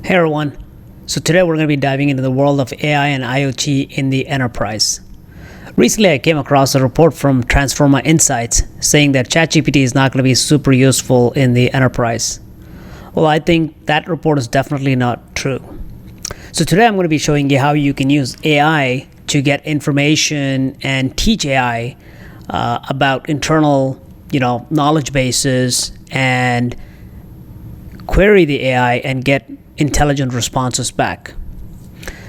Hey everyone. So today we're going to be diving into the world of AI and IoT in the enterprise. Recently I came across a report from Transforma Insights saying that ChatGPT is not going to be super useful in the enterprise. Well, I think that report is definitely not true. So today I'm going to be showing you how you can use AI to get information and teach AI about internal, knowledge bases and query the AI and get intelligent responses back.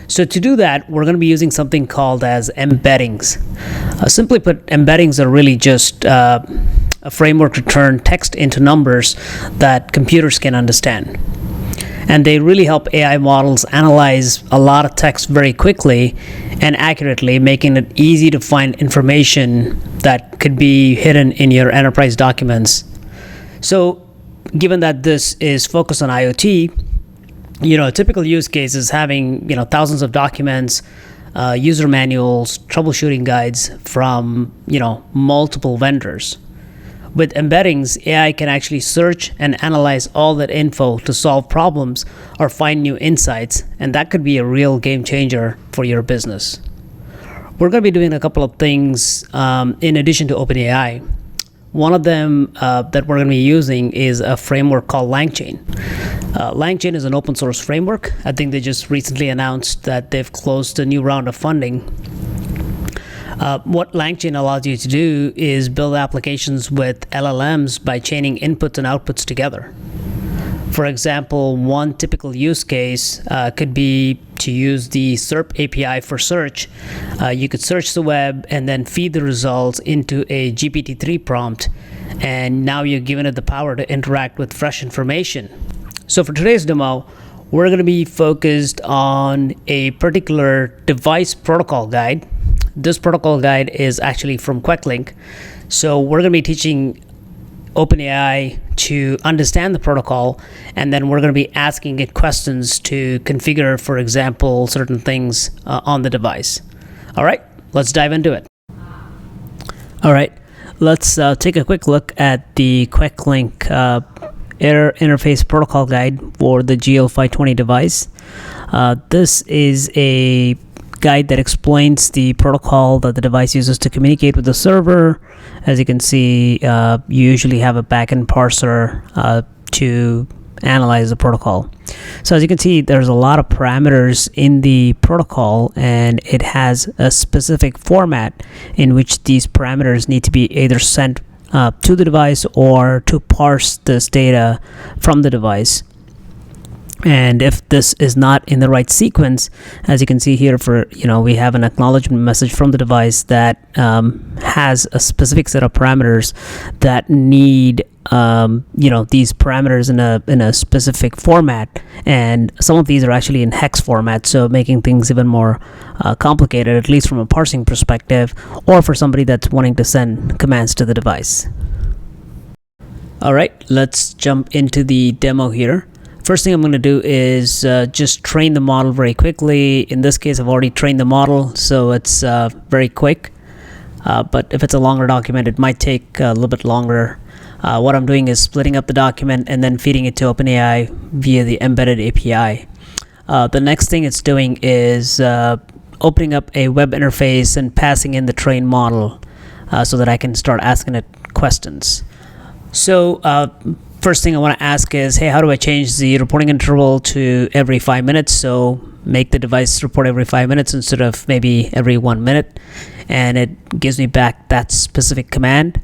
So to do that, we're going to be using something called as embeddings. Simply put, embeddings are really just a framework to turn text into numbers that computers can understand. And they really help AI models analyze a lot of text very quickly and accurately, making it easy to find information that could be hidden in your enterprise documents. So given that this is focused on IoT, a typical use case is having thousands of documents, user manuals, troubleshooting guides from multiple vendors. With embeddings, AI can actually search and analyze all that info to solve problems or find new insights, and that could be a real game changer for your business. We're going to be doing a couple of things in addition to OpenAI. One of them that we're going to be using is a framework called LangChain. LangChain is an open source framework. I think they just recently announced that they've closed a new round of funding. What LangChain allows you to do is build applications with LLMs by chaining inputs and outputs together. For example, one typical use case could be to use the SERP API for search. You could search the web and then feed the results into a GPT-3 prompt, and now you're giving it the power to interact with fresh information. So for today's demo, we're going to be focused on a particular device protocol guide. This protocol guide is actually from QuickLink. So we're going to be teaching OpenAI to understand the protocol, and then we're going to be asking it questions to configure, for example, certain things on the device. All right, let's dive into it. All right, let's take a quick look at the QuickLink Error Interface Protocol Guide for the GL520 device. This is a guide that explains the protocol that the device uses to communicate with the server. As you can see, you usually have a backend parser to analyze the protocol. So as you can see, there's a lot of parameters in the protocol, and it has a specific format in which these parameters need to be either sent to the device or to parse this data from the device. And if this is not in the right sequence, as you can see here, we have an acknowledgement message from the device that has a specific set of parameters that need these parameters in a specific format, and some of these are actually in hex format, so making things even more complicated, at least from a parsing perspective, or for somebody that's wanting to send commands to the device. All right, let's jump into the demo here. First thing I'm going to do is just train the model very quickly. In this case, I've already trained the model, so it's very quick. But if it's a longer document, it might take a little bit longer. What I'm doing is splitting up the document and then feeding it to OpenAI via the embedded API. The next thing it's doing is opening up a web interface and passing in the trained model so that I can start asking it questions. So first thing I want to ask is, hey, how do I change the reporting interval to every 5 minutes? So make the device report every 5 minutes instead of maybe every 1 minute. And it gives me back that specific command.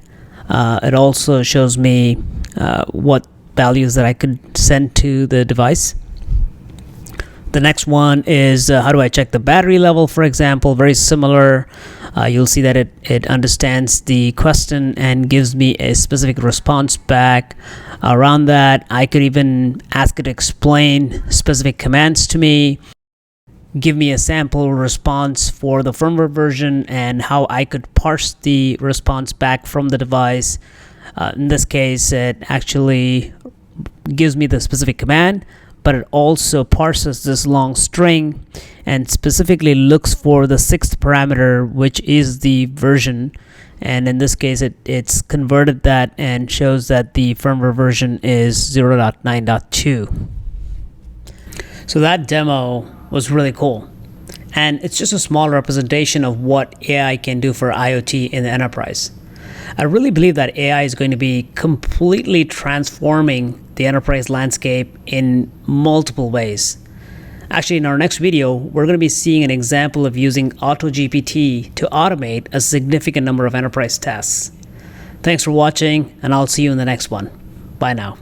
It also shows me what values that I could send to the device. The next one is how do I check the battery level, for example. Very similar. You'll see that it understands the question and gives me a specific response back. Around that, I could even ask it to explain specific commands to me, give me a sample response for the firmware version, and how I could parse the response back from the device. In this case, it actually gives me the specific command, but it also parses this long string and specifically looks for the sixth parameter, which is the version. And in this case, it's converted that and shows that the firmware version is 0.9.2. So that demo was really cool. And it's just a small representation of what AI can do for IoT in the enterprise. I really believe that AI is going to be completely transforming the enterprise landscape in multiple ways. Actually, in our next video, we're going to be seeing an example of using AutoGPT to automate a significant number of enterprise tasks. Thanks for watching, and I'll see you in the next one. Bye now.